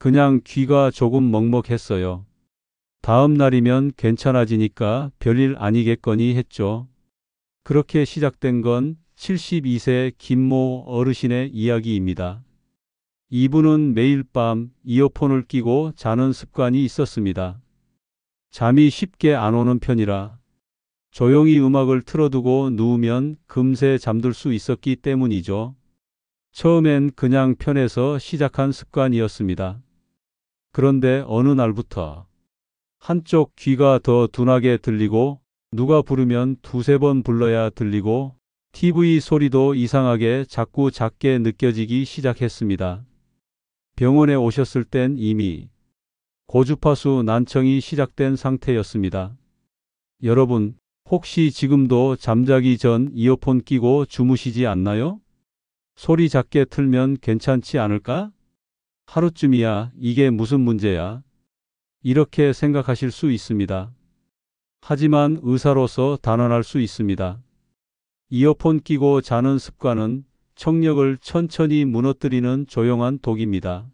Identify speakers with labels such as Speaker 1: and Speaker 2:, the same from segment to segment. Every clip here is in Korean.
Speaker 1: 그냥 귀가 조금 먹먹했어요. 다음 날이면 괜찮아지니까 별일 아니겠거니 했죠. 그렇게 시작된 건 72세 김모 어르신의 이야기입니다. 이분은 매일 밤 이어폰을 끼고 자는 습관이 있었습니다. 잠이 쉽게 안 오는 편이라 조용히 음악을 틀어두고 누우면 금세 잠들 수 있었기 때문이죠. 처음엔 그냥 편해서 시작한 습관이었습니다. 그런데 어느 날부터 한쪽 귀가 더 둔하게 들리고 누가 부르면 두세 번 불러야 들리고 TV 소리도 이상하게 자꾸 작게 느껴지기 시작했습니다. 병원에 오셨을 땐 이미 고주파수 난청이 시작된 상태였습니다. 여러분, 혹시 지금도 잠자기 전 이어폰 끼고 주무시지 않나요? 소리 작게 틀면 괜찮지 않을까? 하루쯤이야, 이게 무슨 문제야? 이렇게 생각하실 수 있습니다. 하지만 의사로서 단언할 수 있습니다. 이어폰 끼고 자는 습관은 청력을 천천히 무너뜨리는 조용한 독입니다.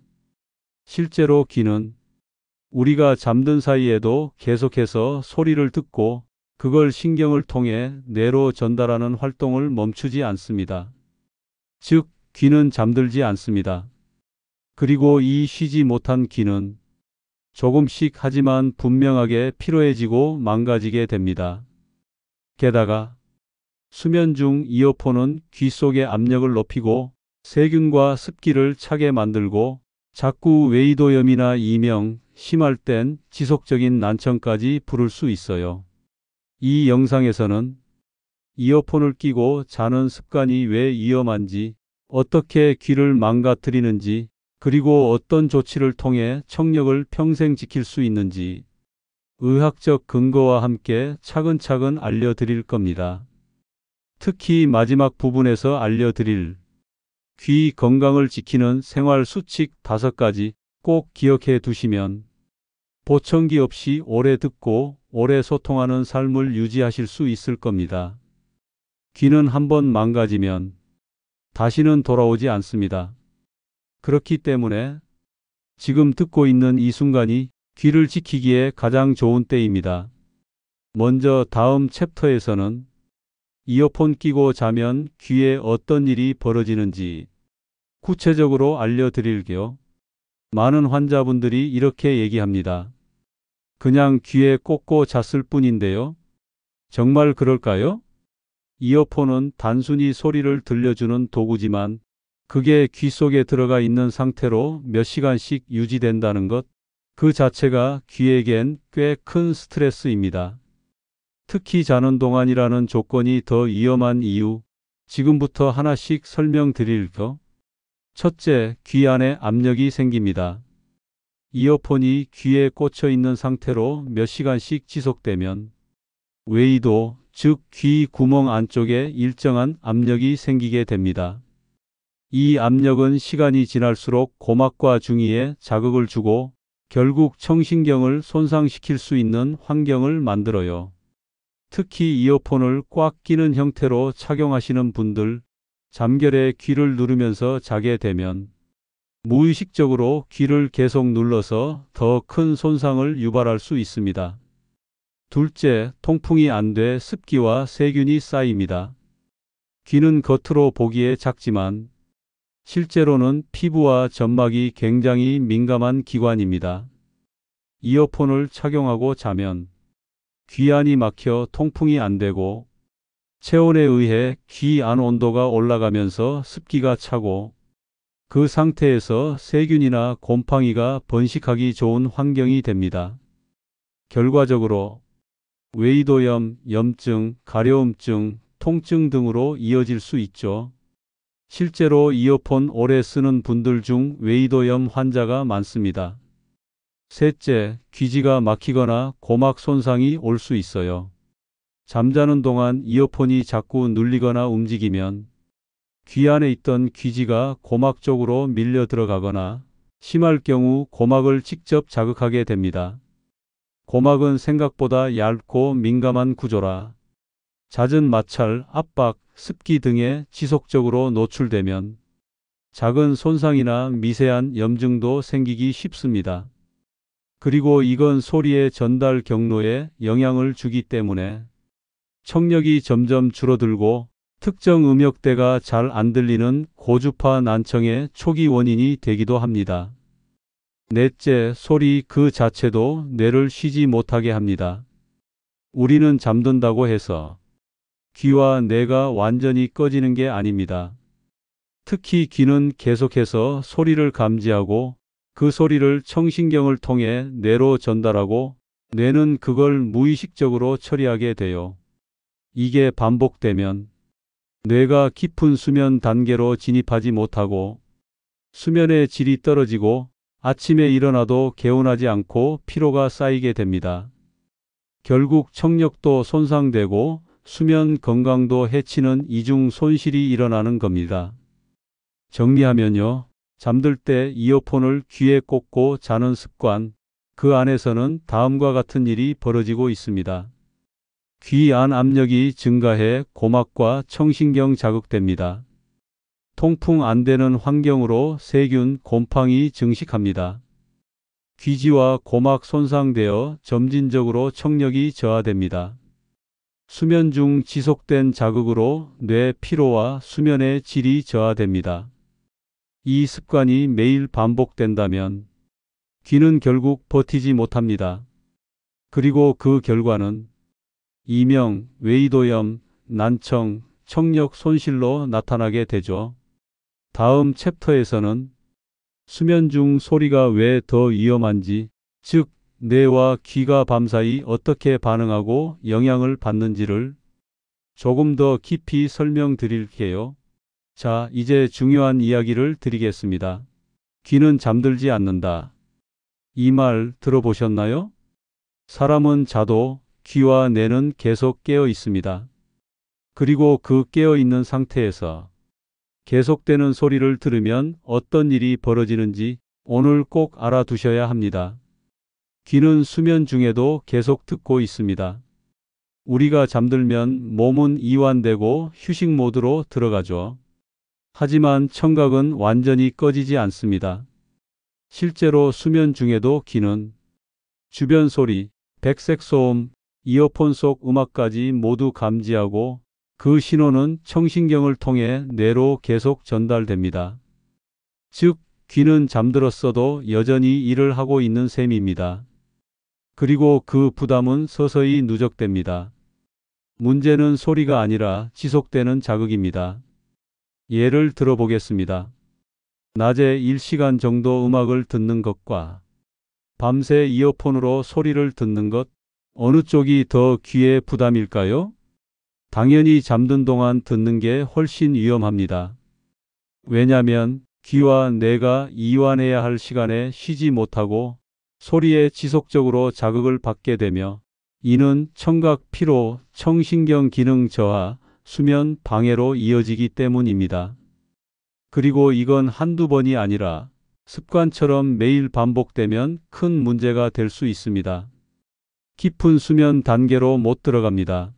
Speaker 1: 실제로 귀는 우리가 잠든 사이에도 계속해서 소리를 듣고 그걸 신경을 통해 뇌로 전달하는 활동을 멈추지 않습니다. 즉, 귀는 잠들지 않습니다. 그리고 이 쉬지 못한 귀는 조금씩 하지만 분명하게 피로해지고 망가지게 됩니다. 게다가 수면 중 이어폰은 귀 속의 압력을 높이고 세균과 습기를 차게 만들고 자꾸 웨이도염이나 이명, 심할 땐 지속적인 난청까지 부를 수 있어요. 이 영상에서는 이어폰을 끼고 자는 습관이 왜 위험한지, 어떻게 귀를 망가뜨리는지, 그리고 어떤 조치를 통해 청력을 평생 지킬 수 있는지 의학적 근거와 함께 차근차근 알려드릴 겁니다. 특히 마지막 부분에서 알려드릴 귀 건강을 지키는 생활 수칙 5가지 꼭 기억해 두시면 보청기 없이 오래 듣고 오래 소통하는 삶을 유지하실 수 있을 겁니다. 귀는 한번 망가지면 다시는 돌아오지 않습니다. 그렇기 때문에 지금 듣고 있는 이 순간이 귀를 지키기에 가장 좋은 때입니다. 먼저 다음 챕터에서는 이어폰 끼고 자면 귀에 어떤 일이 벌어지는지 구체적으로 알려드릴게요. 많은 환자분들이 이렇게 얘기합니다. 그냥 귀에 꽂고 잤을 뿐인데요. 정말 그럴까요? 이어폰은 단순히 소리를 들려주는 도구지만 그게 귀 속에 들어가 있는 상태로 몇 시간씩 유지된다는 것, 그 자체가 귀에겐 꽤 큰 스트레스입니다. 특히 자는 동안이라는 조건이 더 위험한 이유, 지금부터 하나씩 설명드릴게요. 첫째, 귀 안에 압력이 생깁니다. 이어폰이 귀에 꽂혀 있는 상태로 몇 시간씩 지속되면 웨이도, 즉 귀 구멍 안쪽에 일정한 압력이 생기게 됩니다. 이 압력은 시간이 지날수록 고막과 중이에 자극을 주고 결국 청신경을 손상시킬 수 있는 환경을 만들어요. 특히 이어폰을 꽉 끼는 형태로 착용하시는 분들, 잠결에 귀를 누르면서 자게 되면 무의식적으로 귀를 계속 눌러서 더 큰 손상을 유발할 수 있습니다. 둘째, 통풍이 안 돼 습기와 세균이 쌓입니다. 귀는 겉으로 보기에 작지만 실제로는 피부와 점막이 굉장히 민감한 기관입니다. 이어폰을 착용하고 자면 귀 안이 막혀 통풍이 안 되고 체온에 의해 귀 안 온도가 올라가면서 습기가 차고 그 상태에서 세균이나 곰팡이가 번식하기 좋은 환경이 됩니다. 결과적으로 웨이도염, 염증, 가려움증, 통증 등으로 이어질 수 있죠. 실제로 이어폰 오래 쓰는 분들 중 웨이도염 환자가 많습니다. 셋째, 귀지가 막히거나 고막 손상이 올 수 있어요. 잠자는 동안 이어폰이 자꾸 눌리거나 움직이면 귀 안에 있던 귀지가 고막 쪽으로 밀려 들어가거나 심할 경우 고막을 직접 자극하게 됩니다. 고막은 생각보다 얇고 민감한 구조라 잦은 마찰, 압박, 습기 등에 지속적으로 노출되면 작은 손상이나 미세한 염증도 생기기 쉽습니다. 그리고 이건 소리의 전달 경로에 영향을 주기 때문에 청력이 점점 줄어들고 특정 음역대가 잘 안 들리는 고주파 난청의 초기 원인이 되기도 합니다. 넷째, 소리 그 자체도 뇌를 쉬지 못하게 합니다. 우리는 잠든다고 해서 귀와 뇌가 완전히 꺼지는 게 아닙니다. 특히 귀는 계속해서 소리를 감지하고 그 소리를 청신경을 통해 뇌로 전달하고 뇌는 그걸 무의식적으로 처리하게 돼요. 이게 반복되면 뇌가 깊은 수면 단계로 진입하지 못하고 수면의 질이 떨어지고 아침에 일어나도 개운하지 않고 피로가 쌓이게 됩니다. 결국 청력도 손상되고 수면 건강도 해치는 이중 손실이 일어나는 겁니다. 정리하면요. 잠들 때 이어폰을 귀에 꽂고 자는 습관, 그 안에서는 다음과 같은 일이 벌어지고 있습니다. 귀 안 압력이 증가해 고막과 청신경 자극됩니다. 통풍 안 되는 환경으로 세균, 곰팡이 증식합니다. 귀지와 고막 손상되어 점진적으로 청력이 저하됩니다. 수면 중 지속된 자극으로 뇌 피로와 수면의 질이 저하됩니다. 이 습관이 매일 반복된다면 귀는 결국 버티지 못합니다. 그리고 그 결과는 이명, 외이도염, 난청, 청력 손실로 나타나게 되죠. 다음 챕터에서는 수면 중 소리가 왜 더 위험한지, 즉 뇌와 귀가 밤사이 어떻게 반응하고 영향을 받는지를 조금 더 깊이 설명드릴게요. 자, 이제 중요한 이야기를 드리겠습니다. 귀는 잠들지 않는다. 이 말 들어보셨나요? 사람은 자도 귀와 뇌는 계속 깨어 있습니다. 그리고 그 깨어 있는 상태에서 계속되는 소리를 들으면 어떤 일이 벌어지는지 오늘 꼭 알아두셔야 합니다. 귀는 수면 중에도 계속 듣고 있습니다. 우리가 잠들면 몸은 이완되고 휴식 모드로 들어가죠. 하지만 청각은 완전히 꺼지지 않습니다. 실제로 수면 중에도 귀는 주변 소리, 백색 소음, 이어폰 속 음악까지 모두 감지하고 그 신호는 청신경을 통해 뇌로 계속 전달됩니다. 즉, 귀는 잠들었어도 여전히 일을 하고 있는 셈입니다. 그리고 그 부담은 서서히 누적됩니다. 문제는 소리가 아니라 지속되는 자극입니다. 예를 들어보겠습니다. 낮에 1시간 정도 음악을 듣는 것과 밤새 이어폰으로 소리를 듣는 것, 어느 쪽이 더 귀에 부담일까요? 당연히 잠든 동안 듣는 게 훨씬 위험합니다. 왜냐하면 귀와 뇌가 이완해야 할 시간에 쉬지 못하고 소리에 지속적으로 자극을 받게 되며 이는 청각 피로, 청신경 기능 저하, 수면 방해로 이어지기 때문입니다. 그리고 이건 한두 번이 아니라 습관처럼 매일 반복되면 큰 문제가 될 수 있습니다. 깊은 수면 단계로 못 들어갑니다.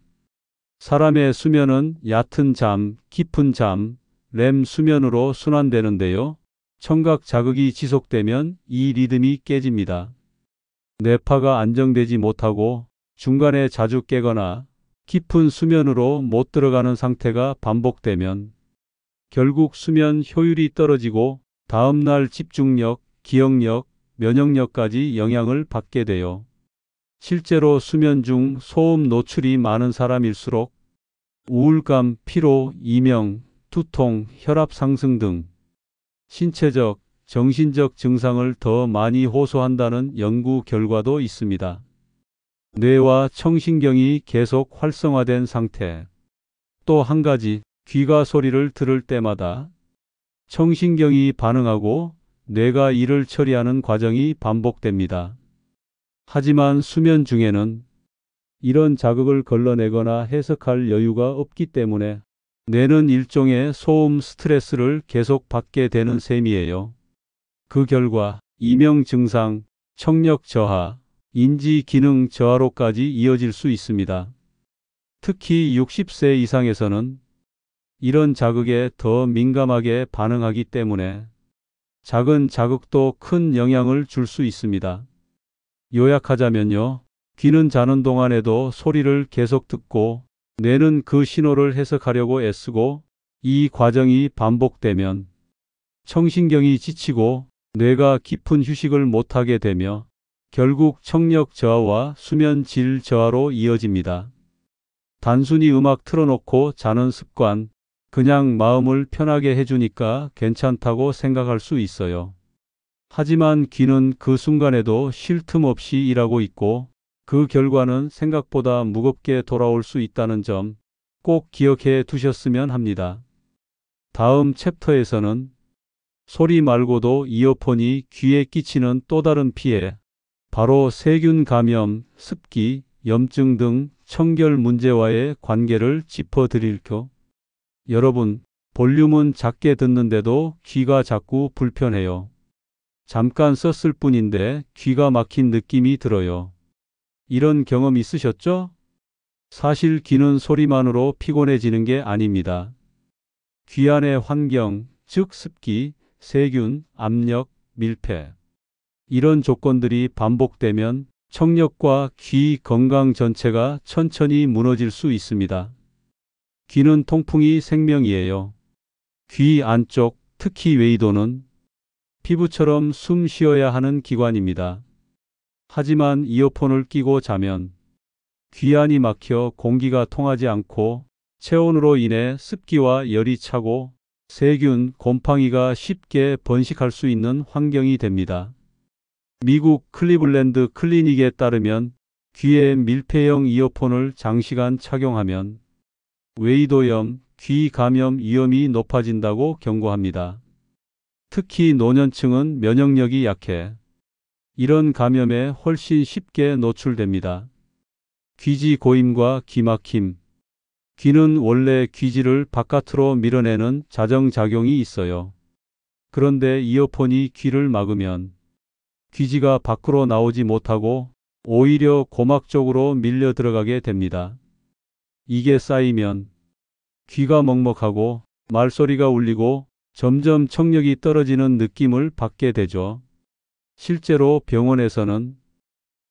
Speaker 1: 사람의 수면은 얕은 잠, 깊은 잠, 렘 수면으로 순환되는데요. 청각 자극이 지속되면 이 리듬이 깨집니다. 뇌파가 안정되지 못하고 중간에 자주 깨거나 깊은 수면으로 못 들어가는 상태가 반복되면 결국 수면 효율이 떨어지고 다음날 집중력, 기억력, 면역력까지 영향을 받게 돼요. 실제로 수면 중 소음 노출이 많은 사람일수록 우울감, 피로, 이명, 두통, 혈압 상승 등 신체적, 정신적 증상을 더 많이 호소한다는 연구 결과도 있습니다. 뇌와 청신경이 계속 활성화된 상태. 또 한 가지, 귀가 소리를 들을 때마다 청신경이 반응하고 뇌가 이를 처리하는 과정이 반복됩니다. 하지만 수면 중에는 이런 자극을 걸러내거나 해석할 여유가 없기 때문에 뇌는 일종의 소음 스트레스를 계속 받게 되는 셈이에요. 그 결과 이명 증상, 청력 저하, 인지 기능 저하로까지 이어질 수 있습니다. 특히 60세 이상에서는 이런 자극에 더 민감하게 반응하기 때문에 작은 자극도 큰 영향을 줄 수 있습니다. 요약하자면요. 귀는 자는 동안에도 소리를 계속 듣고 뇌는 그 신호를 해석하려고 애쓰고 이 과정이 반복되면 청신경이 지치고 뇌가 깊은 휴식을 못하게 되며 결국 청력 저하와 수면 질 저하로 이어집니다. 단순히 음악 틀어놓고 자는 습관, 그냥 마음을 편하게 해주니까 괜찮다고 생각할 수 있어요. 하지만 귀는 그 순간에도 쉴 틈 없이 일하고 있고 그 결과는 생각보다 무겁게 돌아올 수 있다는 점 꼭 기억해 두셨으면 합니다. 다음 챕터에서는 소리 말고도 이어폰이 귀에 끼치는 또 다른 피해, 바로 세균 감염, 습기, 염증 등 청결 문제와의 관계를 짚어드릴게요. 여러분, 볼륨은 작게 듣는데도 귀가 자꾸 불편해요. 잠깐 썼을 뿐인데 귀가 막힌 느낌이 들어요. 이런 경험 있으셨죠? 사실 귀는 소리만으로 피곤해지는 게 아닙니다. 귀 안의 환경, 즉 습기, 세균, 압력, 밀폐. 이런 조건들이 반복되면 청력과 귀 건강 전체가 천천히 무너질 수 있습니다. 귀는 통풍이 생명이에요. 귀 안쪽, 특히 외이도는 피부처럼 숨 쉬어야 하는 기관입니다. 하지만 이어폰을 끼고 자면 귀 안이 막혀 공기가 통하지 않고 체온으로 인해 습기와 열이 차고 세균, 곰팡이가 쉽게 번식할 수 있는 환경이 됩니다. 미국 클리블랜드 클리닉에 따르면 귀에 밀폐형 이어폰을 장시간 착용하면 외이도염, 귀 감염 위험이 높아진다고 경고합니다. 특히 노년층은 면역력이 약해 이런 감염에 훨씬 쉽게 노출됩니다. 귀지 고임과 귀 막힘. 귀는 원래 귀지를 바깥으로 밀어내는 자정작용이 있어요. 그런데 이어폰이 귀를 막으면 귀지가 밖으로 나오지 못하고 오히려 고막 쪽으로 밀려 들어가게 됩니다. 이게 쌓이면 귀가 먹먹하고 말소리가 울리고 점점 청력이 떨어지는 느낌을 받게 되죠. 실제로 병원에서는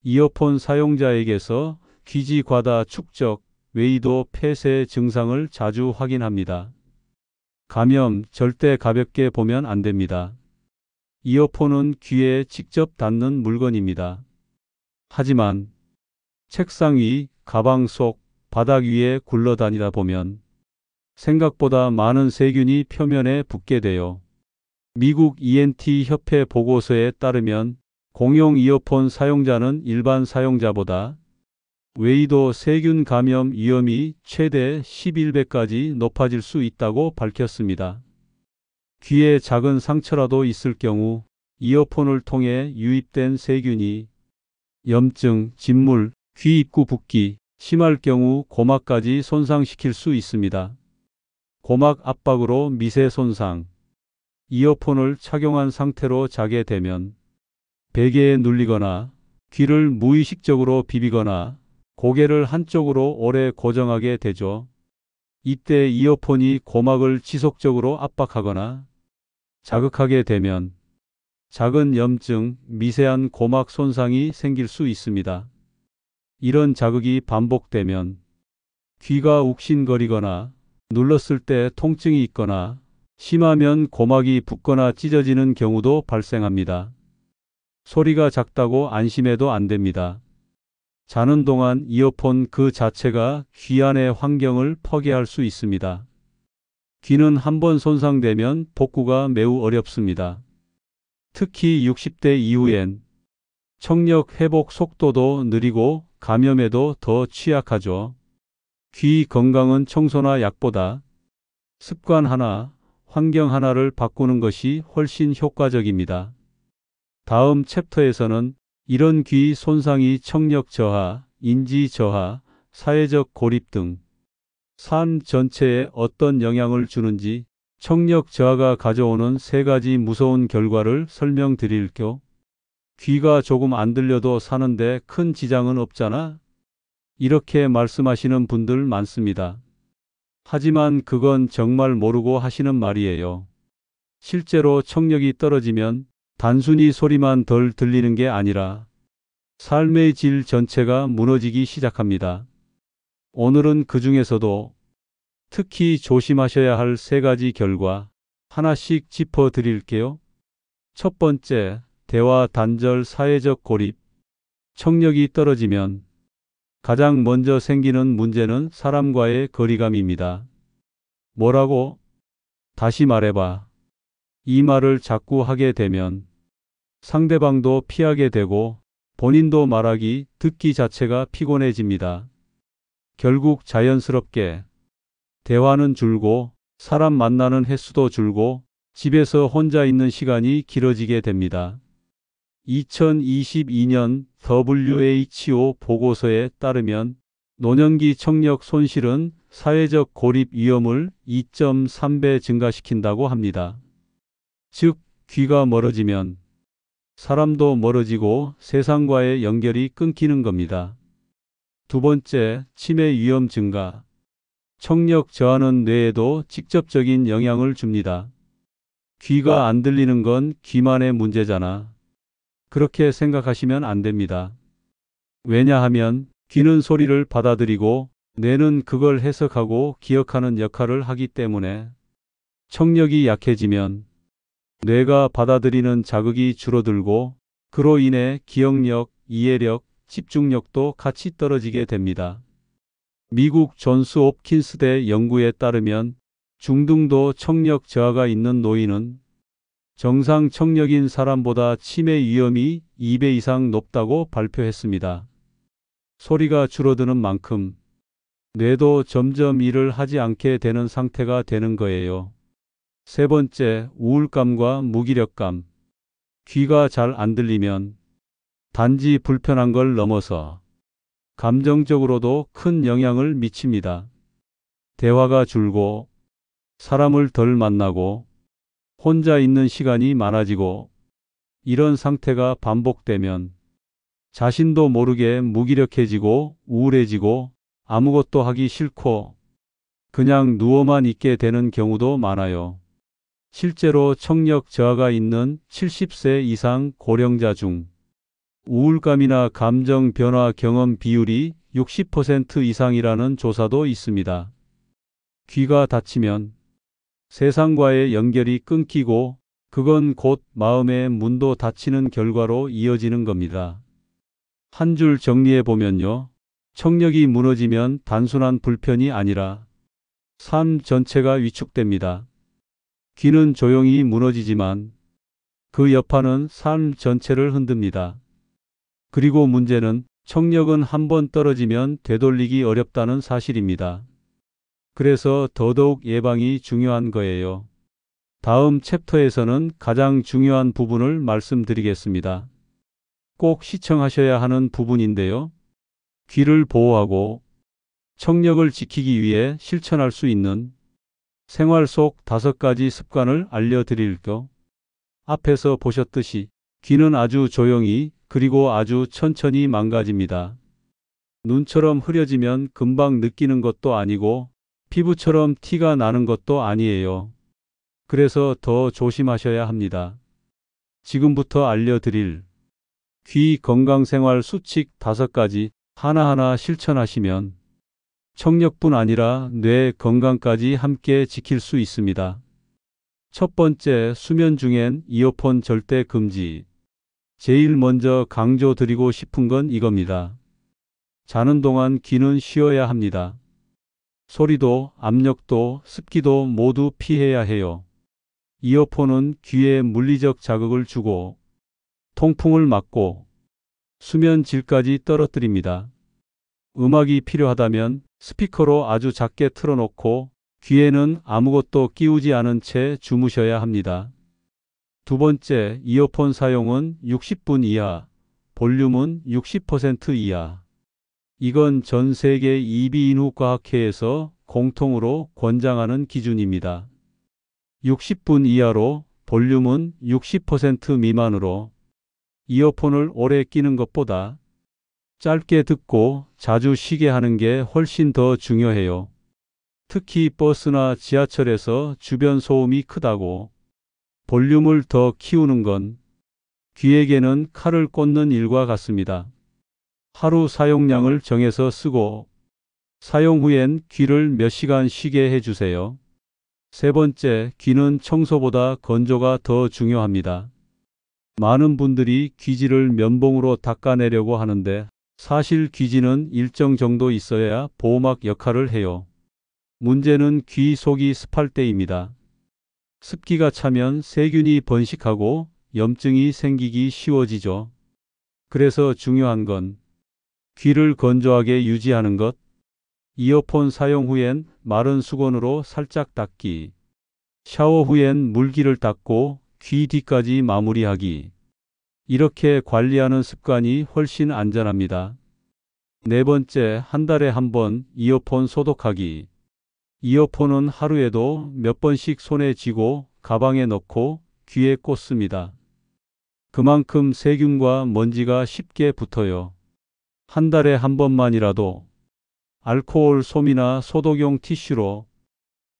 Speaker 1: 이어폰 사용자에게서 귀지 과다 축적, 외이도 폐쇄 증상을 자주 확인합니다. 감염 절대 가볍게 보면 안 됩니다. 이어폰은 귀에 직접 닿는 물건입니다. 하지만 책상 위, 가방 속, 바닥 위에 굴러다니다 보면 생각보다 많은 세균이 표면에 붙게 돼요. 미국 ENT 협회 보고서에 따르면 공용 이어폰 사용자는 일반 사용자보다 외이도 세균 감염 위험이 최대 11배까지 높아질 수 있다고 밝혔습니다. 귀에 작은 상처라도 있을 경우 이어폰을 통해 유입된 세균이 염증, 진물, 귀 입구 붓기, 심할 경우 고막까지 손상시킬 수 있습니다. 고막 압박으로 미세 손상. 이어폰을 착용한 상태로 자게 되면 베개에 눌리거나 귀를 무의식적으로 비비거나 고개를 한쪽으로 오래 고정하게 되죠. 이때 이어폰이 고막을 지속적으로 압박하거나 자극하게 되면 작은 염증, 미세한 고막 손상이 생길 수 있습니다. 이런 자극이 반복되면 귀가 욱신거리거나 눌렀을 때 통증이 있거나 심하면 고막이 붓거나 찢어지는 경우도 발생합니다. 소리가 작다고 안심해도 안 됩니다. 자는 동안 이어폰 그 자체가 귀 안의 환경을 파괴할 수 있습니다. 귀는 한번 손상되면 복구가 매우 어렵습니다. 특히 60대 이후엔 청력 회복 속도도 느리고 감염에도 더 취약하죠. 귀 건강은 청소나 약보다 습관 하나, 환경 하나를 바꾸는 것이 훨씬 효과적입니다. 다음 챕터에서는 이런 귀 손상이 청력 저하, 인지 저하, 사회적 고립 등 삶 전체에 어떤 영향을 주는지 청력 저하가 가져오는 3가지 무서운 결과를 설명드릴게요. 귀가 조금 안 들려도 사는데 큰 지장은 없잖아? 이렇게 말씀하시는 분들 많습니다. 하지만 그건 정말 모르고 하시는 말이에요. 실제로 청력이 떨어지면 단순히 소리만 덜 들리는 게 아니라 삶의 질 전체가 무너지기 시작합니다. 오늘은 그 중에서도 특히 조심하셔야 할 세 가지 결과 하나씩 짚어 드릴게요. 첫 번째, 대화 단절 사회적 고립. 청력이 떨어지면 가장 먼저 생기는 문제는 사람과의 거리감입니다. 뭐라고? 다시 말해봐. 이 말을 자꾸 하게 되면 상대방도 피하게 되고 본인도 말하기, 듣기 자체가 피곤해집니다. 결국 자연스럽게 대화는 줄고 사람 만나는 횟수도 줄고 집에서 혼자 있는 시간이 길어지게 됩니다. 2022년 WHO 보고서에 따르면 노년기 청력 손실은 사회적 고립 위험을 2.3배 증가시킨다고 합니다. 즉, 귀가 멀어지면 사람도 멀어지고 세상과의 연결이 끊기는 겁니다. 두 번째, 치매 위험 증가. 청력 저하는 뇌에도 직접적인 영향을 줍니다. 귀가 안 들리는 건 귀만의 문제잖아. 그렇게 생각하시면 안 됩니다. 왜냐하면 귀는 소리를 받아들이고 뇌는 그걸 해석하고 기억하는 역할을 하기 때문에 청력이 약해지면 뇌가 받아들이는 자극이 줄어들고 그로 인해 기억력, 이해력, 집중력도 같이 떨어지게 됩니다. 미국 존스 홉킨스대 연구에 따르면 중등도 청력 저하가 있는 노인은 정상 청력인 사람보다 치매 위험이 2배 이상 높다고 발표했습니다. 소리가 줄어드는 만큼 뇌도 점점 일을 하지 않게 되는 상태가 되는 거예요. 세 번째, 우울감과 무기력감. 귀가 잘 안 들리면 단지 불편한 걸 넘어서 감정적으로도 큰 영향을 미칩니다. 대화가 줄고 사람을 덜 만나고 혼자 있는 시간이 많아지고 이런 상태가 반복되면 자신도 모르게 무기력해지고 우울해지고 아무것도 하기 싫고 그냥 누워만 있게 되는 경우도 많아요. 실제로 청력 저하가 있는 70세 이상 고령자 중 우울감이나 감정 변화 경험 비율이 60% 이상이라는 조사도 있습니다. 귀가 닫히면 세상과의 연결이 끊기고 그건 곧 마음의 문도 닫히는 결과로 이어지는 겁니다. 한 줄 정리해 보면요. 청력이 무너지면 단순한 불편이 아니라 삶 전체가 위축됩니다. 귀는 조용히 무너지지만 그 여파는 삶 전체를 흔듭니다. 그리고 문제는 청력은 한번 떨어지면 되돌리기 어렵다는 사실입니다. 그래서 더더욱 예방이 중요한 거예요. 다음 챕터에서는 가장 중요한 부분을 말씀드리겠습니다. 꼭 시청하셔야 하는 부분인데요. 귀를 보호하고 청력을 지키기 위해 실천할 수 있는 생활 속 5가지 습관을 알려드릴게요. 앞에서 보셨듯이 귀는 아주 조용히 그리고 아주 천천히 망가집니다. 눈처럼 흐려지면 금방 느끼는 것도 아니고 피부처럼 티가 나는 것도 아니에요. 그래서 더 조심하셔야 합니다. 지금부터 알려드릴 귀 건강생활 수칙 5가지 하나하나 실천하시면 청력뿐 아니라 뇌 건강까지 함께 지킬 수 있습니다. 첫 번째, 수면 중엔 이어폰 절대 금지. 제일 먼저 강조드리고 싶은 건 이겁니다. 자는 동안 귀는 쉬어야 합니다. 소리도, 압력도, 습기도 모두 피해야 해요. 이어폰은 귀에 물리적 자극을 주고 통풍을 막고 수면 질까지 떨어뜨립니다. 음악이 필요하다면 스피커로 아주 작게 틀어놓고 귀에는 아무것도 끼우지 않은 채 주무셔야 합니다. 두 번째, 이어폰 사용은 60분 이하, 볼륨은 60% 이하. 이건 전 세계 이비인후과학회에서 공통으로 권장하는 기준입니다. 60분 이하로 볼륨은 60% 미만으로 이어폰을 오래 끼는 것보다 짧게 듣고 자주 쉬게 하는 게 훨씬 더 중요해요. 특히 버스나 지하철에서 주변 소음이 크다고. 볼륨을 더 키우는 건 귀에게는 칼을 꽂는 일과 같습니다. 하루 사용량을 정해서 쓰고 사용 후엔 귀를 몇 시간 쉬게 해주세요. 세 번째, 귀는 청소보다 건조가 더 중요합니다. 많은 분들이 귀지를 면봉으로 닦아내려고 하는데 사실 귀지는 일정 정도 있어야 보호막 역할을 해요. 문제는 귀 속이 습할 때입니다. 습기가 차면 세균이 번식하고 염증이 생기기 쉬워지죠. 그래서 중요한 건 귀를 건조하게 유지하는 것, 이어폰 사용 후엔 마른 수건으로 살짝 닦기, 샤워 후엔 물기를 닦고 귀 뒤까지 마무리하기. 이렇게 관리하는 습관이 훨씬 안전합니다. 네 번째, 한 달에 한 번 이어폰 소독하기. 이어폰은 하루에도 몇 번씩 손에 쥐고 가방에 넣고 귀에 꽂습니다. 그만큼 세균과 먼지가 쉽게 붙어요. 한 달에 한 번만이라도 알코올 솜이나 소독용 티슈로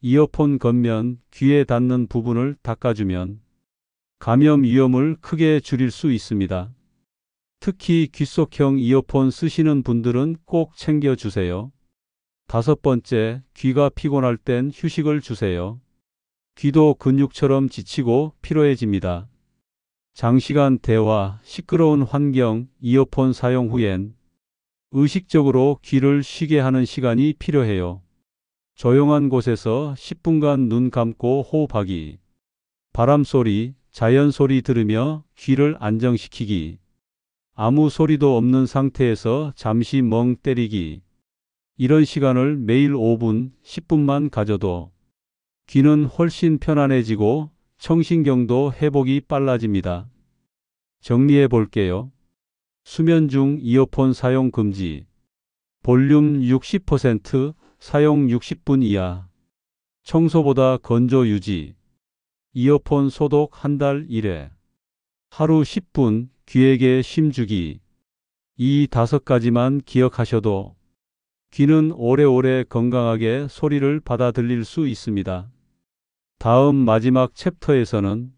Speaker 1: 이어폰 겉면, 귀에 닿는 부분을 닦아주면 감염 위험을 크게 줄일 수 있습니다. 특히 귓속형 이어폰 쓰시는 분들은 꼭 챙겨주세요. 다섯 번째, 귀가 피곤할 땐 휴식을 주세요. 귀도 근육처럼 지치고 피로해집니다. 장시간 대화, 시끄러운 환경, 이어폰 사용 후엔 의식적으로 귀를 쉬게 하는 시간이 필요해요. 조용한 곳에서 10분간 눈 감고 호흡하기, 바람소리, 자연소리 들으며 귀를 안정시키기, 아무 소리도 없는 상태에서 잠시 멍 때리기. 이런 시간을 매일 5분, 10분만 가져도 귀는 훨씬 편안해지고 청신경도 회복이 빨라집니다. 정리해 볼게요. 수면 중 이어폰 사용 금지. 볼륨 60%, 사용 60분 이하. 청소보다 건조 유지. 이어폰 소독 한 달 1회. 하루 10분 귀에게 힘주기. 이 5가지만 기억하셔도 귀는 오래오래 건강하게 소리를 받아 들릴 수 있습니다. 다음 마지막 챕터에서는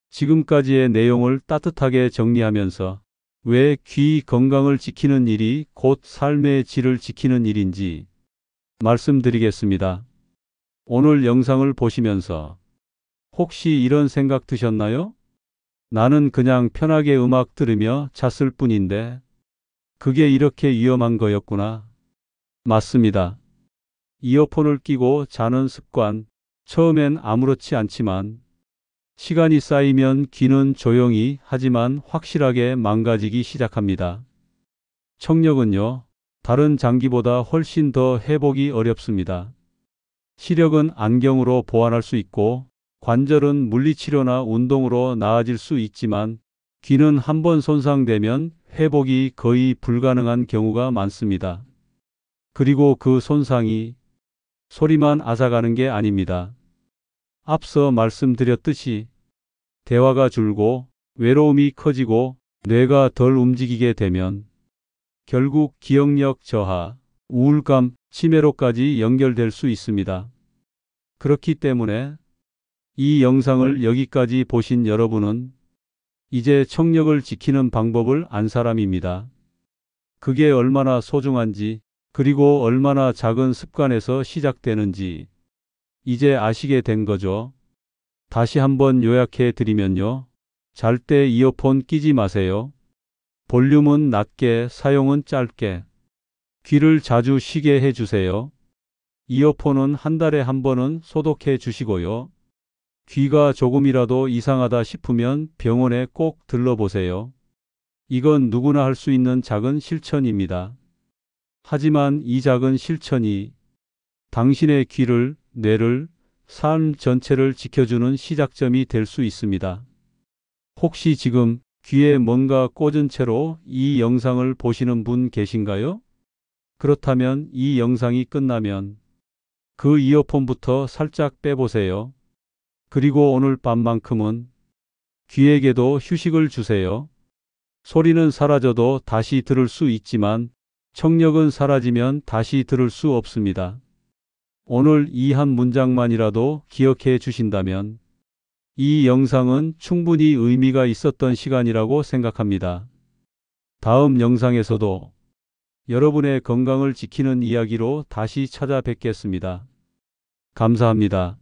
Speaker 1: 지금까지의 내용을 따뜻하게 정리하면서 왜 귀 건강을 지키는 일이 곧 삶의 질을 지키는 일인지 말씀드리겠습니다. 오늘 영상을 보시면서 혹시 이런 생각 드셨나요? 나는 그냥 편하게 음악 들으며 잤을 뿐인데 그게 이렇게 위험한 거였구나. 맞습니다. 이어폰을 끼고 자는 습관, 처음엔 아무렇지 않지만 시간이 쌓이면 귀는 조용히 하지만 확실하게 망가지기 시작합니다. 청력은요, 다른 장기보다 훨씬 더 회복이 어렵습니다. 시력은 안경으로 보완할 수 있고 관절은 물리치료나 운동으로 나아질 수 있지만 귀는 한번 손상되면 회복이 거의 불가능한 경우가 많습니다. 그리고 그 손상이 소리만 앗아가는 게 아닙니다. 앞서 말씀드렸듯이 대화가 줄고 외로움이 커지고 뇌가 덜 움직이게 되면 결국 기억력 저하, 우울감, 치매로까지 연결될 수 있습니다. 그렇기 때문에 이 영상을 여기까지 보신 여러분은 이제 청력을 지키는 방법을 안 사람입니다. 그게 얼마나 소중한지 그리고 얼마나 작은 습관에서 시작되는지 이제 아시게 된 거죠. 다시 한번 요약해 드리면요. 잘 때 이어폰 끼지 마세요. 볼륨은 낮게, 사용은 짧게. 귀를 자주 쉬게 해주세요. 이어폰은 한 달에 한 번은 소독해 주시고요. 귀가 조금이라도 이상하다 싶으면 병원에 꼭 들러보세요. 이건 누구나 할 수 있는 작은 실천입니다. 하지만 이 작은 실천이 당신의 귀를, 뇌를, 삶 전체를 지켜주는 시작점이 될 수 있습니다. 혹시 지금 귀에 뭔가 꽂은 채로 이 영상을 보시는 분 계신가요? 그렇다면 이 영상이 끝나면 그 이어폰부터 살짝 빼보세요. 그리고 오늘 밤만큼은 귀에게도 휴식을 주세요. 소리는 사라져도 다시 들을 수 있지만 청력은 사라지면 다시 들을 수 없습니다. 오늘 이 한 문장만이라도 기억해 주신다면 이 영상은 충분히 의미가 있었던 시간이라고 생각합니다. 다음 영상에서도 여러분의 건강을 지키는 이야기로 다시 찾아뵙겠습니다. 감사합니다.